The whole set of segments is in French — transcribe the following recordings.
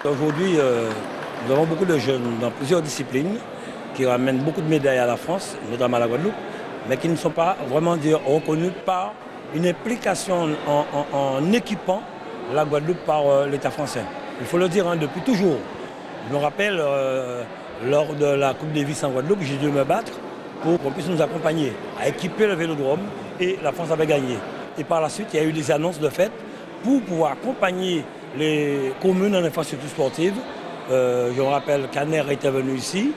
qu'aujourd'hui, nous avons beaucoup de jeunes dans plusieurs disciplines qui ramènent beaucoup de médailles à la France, notamment à la Guadeloupe, mais qui ne sont pas vraiment reconnus par une implication en équipant la Guadeloupe par l'État français. Il faut le dire depuis toujours. Je me rappelle, lors de la Coupe Davis en Guadeloupe, j'ai dû me battre pour qu'on puisse nous accompagner à équiper le vélodrome et la France avait gagné. Et par la suite, il y a eu des annonces de fait pour pouvoir accompagner les communes en infrastructure sportive. Je me rappelle qu'Aner était venu ici.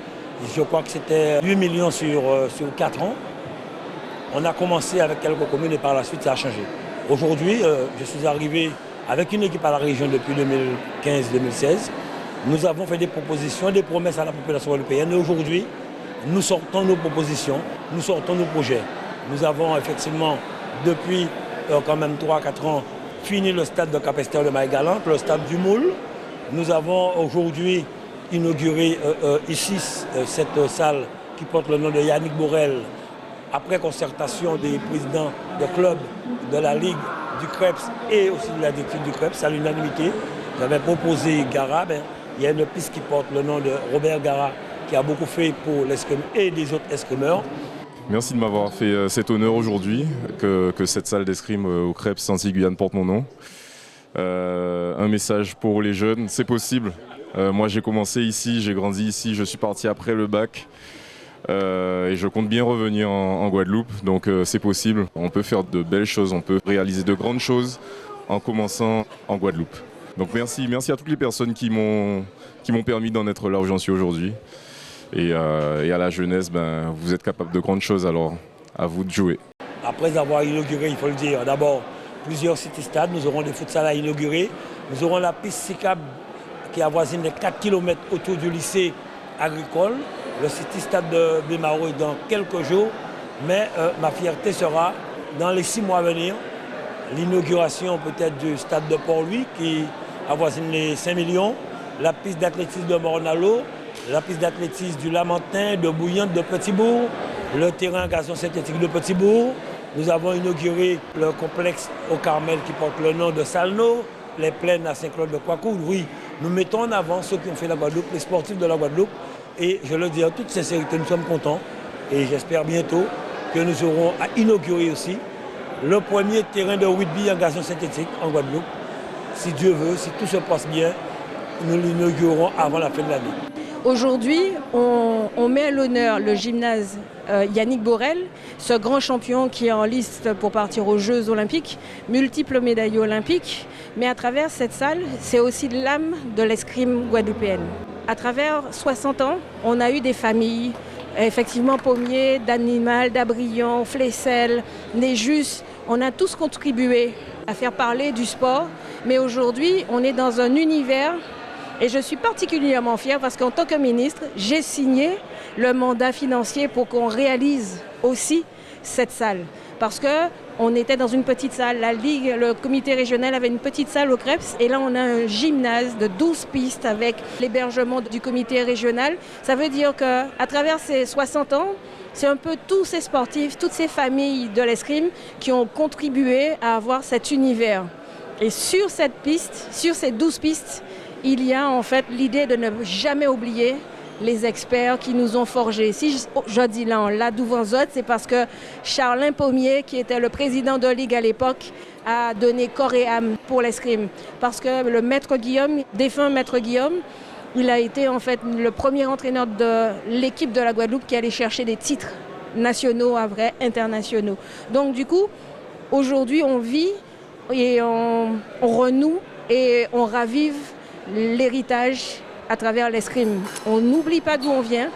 Je crois que c'était 8 millions sur 4 ans. On a commencé avec quelques communes et par la suite, ça a changé. Aujourd'hui, je suis arrivé avec une équipe à la région depuis 2015-2016. Nous avons fait des propositions, des promesses à la population européenne. Et aujourd'hui, nous sortons nos propositions, nous sortons nos projets. Nous avons effectivement, depuis quand même 3-4 ans, fini le stade de Capesterre de Maïgalante, le stade du Moule. Nous avons aujourd'hui inauguré ici cette salle qui porte le nom de Yannick Borel, après concertation des présidents de clubs de la Ligue, du CREPS et aussi de la directive du CREPS, à l'unanimité. J'avais proposé Gara, il y a une piste qui porte le nom de Robert Gara, qui a beaucoup fait pour l'escrime et des autres escrimeurs. Merci de m'avoir fait cet honneur aujourd'hui, que cette salle d'escrime au CREPS Saint-Guyane porte mon nom. Un message pour les jeunes, c'est possible. Moi j'ai commencé ici, j'ai grandi ici, je suis parti après le bac. Et je compte bien revenir en Guadeloupe, donc c'est possible. On peut faire de belles choses, on peut réaliser de grandes choses en commençant en Guadeloupe. Donc merci à toutes les personnes qui m'ont permis d'en être là où j'en suis aujourd'hui. Et à la jeunesse, vous êtes capable de grandes choses, alors à vous de jouer. Après avoir inauguré, il faut le dire, d'abord plusieurs city-stades, nous aurons des futsal à inaugurer. Nous aurons la piste cyclable qui avoisine les 4 km autour du lycée agricole. Le city-stade de Bémaro est dans quelques jours, mais ma fierté sera dans les 6 mois à venir, l'inauguration peut-être du stade de Port-Louis qui avoisine les 5 millions, la piste d'athlétisme de Mornalo, la piste d'athlétisme du Lamentin, de Bouillante, de Petit-Bourg, le terrain gazon synthétique de Petit-Bourg. Nous avons inauguré le complexe au Carmel qui porte le nom de Salno, les plaines à Saint-Claude de Coicourt. Oui, nous mettons en avant ceux qui ont fait la Guadeloupe, les sportifs de la Guadeloupe. Et je le dis en toute sincérité, nous sommes contents et j'espère bientôt que nous aurons à inaugurer aussi le premier terrain de rugby en gazon synthétique en Guadeloupe. Si Dieu veut, si tout se passe bien, nous l'inaugurerons avant la fin de l'année. Aujourd'hui, on met à l'honneur le gymnase Yannick Borel, ce grand champion qui est en liste pour partir aux Jeux Olympiques, multiples médailles olympiques. Mais à travers cette salle, c'est aussi l'âme de l'escrime guadeloupéenne. À travers 60 ans, on a eu des familles, effectivement Pommier, d'Animal, d'Abrion, Flessel, Néjus. On a tous contribué à faire parler du sport. Mais aujourd'hui, on est dans un univers et je suis particulièrement fière parce qu'en tant que ministre, j'ai signé le mandat financier pour qu'on réalise aussi cette salle. Parce qu'on était dans une petite salle, la Ligue, le comité régional avait une petite salle au CREPS et là on a un gymnase de 12 pistes avec l'hébergement du comité régional. Ça veut dire qu'à travers ces 60 ans, c'est un peu tous ces sportifs, toutes ces familles de l'escrime qui ont contribué à avoir cet univers. Et sur cette piste, sur ces 12 pistes, il y a en fait l'idée de ne jamais oublier les experts qui nous ont forgés. Si je dis là en Ladouvanzot, c'est parce que Charlin Pommier, qui était le président de Ligue à l'époque, a donné corps et âme pour l'escrime. Parce que le maître Guillaume, défunt maître Guillaume, il a été en fait le premier entraîneur de l'équipe de la Guadeloupe qui allait chercher des titres nationaux, à vrai, internationaux. Donc du coup, aujourd'hui, on vit et on renoue et on ravive l'héritage à travers l'escrime. On n'oublie pas d'où on vient,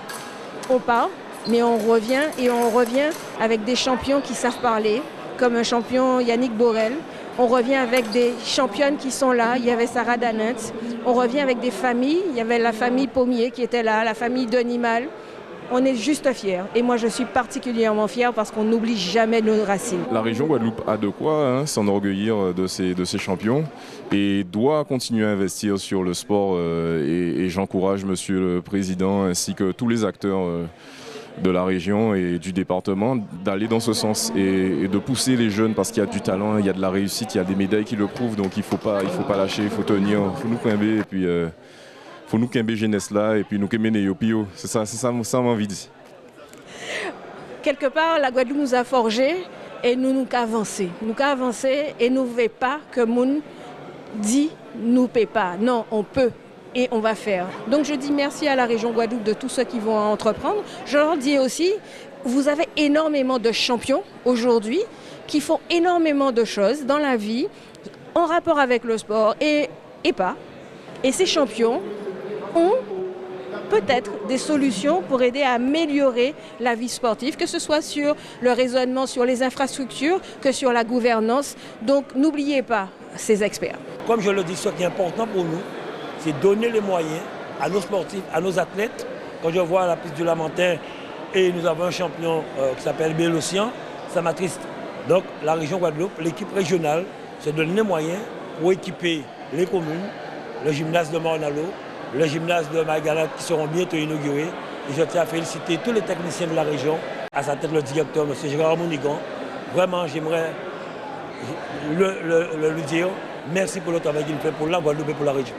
on part, mais on revient et on revient avec des champions qui savent parler, comme un champion Yannick Borel. On revient avec des championnes qui sont là, il y avait Sarah Danette. On revient avec des familles, il y avait la famille Pommier qui était là, la famille d'Animal. On est juste fiers. Et moi, je suis particulièrement fière parce qu'on n'oublie jamais nos racines. La région Guadeloupe a de quoi s'enorgueillir de ces champions et doit continuer à investir sur le sport. Et j'encourage Monsieur le Président ainsi que tous les acteurs de la région et du département d'aller dans ce sens et de pousser les jeunes parce qu'il y a du talent, il y a de la réussite, il y a des médailles qui le prouvent. Donc il faut pas lâcher, il faut tenir, il faut nous coimber et puis faut nous qu'aimer jeunesse là et puis nous qu'aimer les pio. C'est ça m'a envie de dire. Quelque part, la Guadeloupe nous a forgés et nous avancer. Nous avancer et nous ne voulons pas que moun dit nous ne paie pas. Non, on peut et on va faire. Donc je dis merci à la région Guadeloupe de tous ceux qui vont entreprendre. Je leur dis aussi, vous avez énormément de champions aujourd'hui qui font énormément de choses dans la vie en rapport avec le sport et pas. Et ces champions ont peut-être des solutions pour aider à améliorer la vie sportive, que ce soit sur le raisonnement, sur les infrastructures, que sur la gouvernance. Donc n'oubliez pas ces experts. Comme je le dis, ce qui est important pour nous, c'est donner les moyens à nos sportifs, à nos athlètes. Quand je vois la piste du Lamentin et nous avons un champion qui s'appelle Bélocian, ça m'attriste. Donc la région Guadeloupe, l'équipe régionale, se donne les moyens pour équiper les communes, le gymnase de Mornalo, le gymnase de Magalat qui seront bientôt inaugurés. Et je tiens à féliciter tous les techniciens de la région, à sa tête le directeur, M. Gérard Monigan. Vraiment, j'aimerais lui dire merci pour le travail qu'il fait pour la Guadeloupe et pour la région.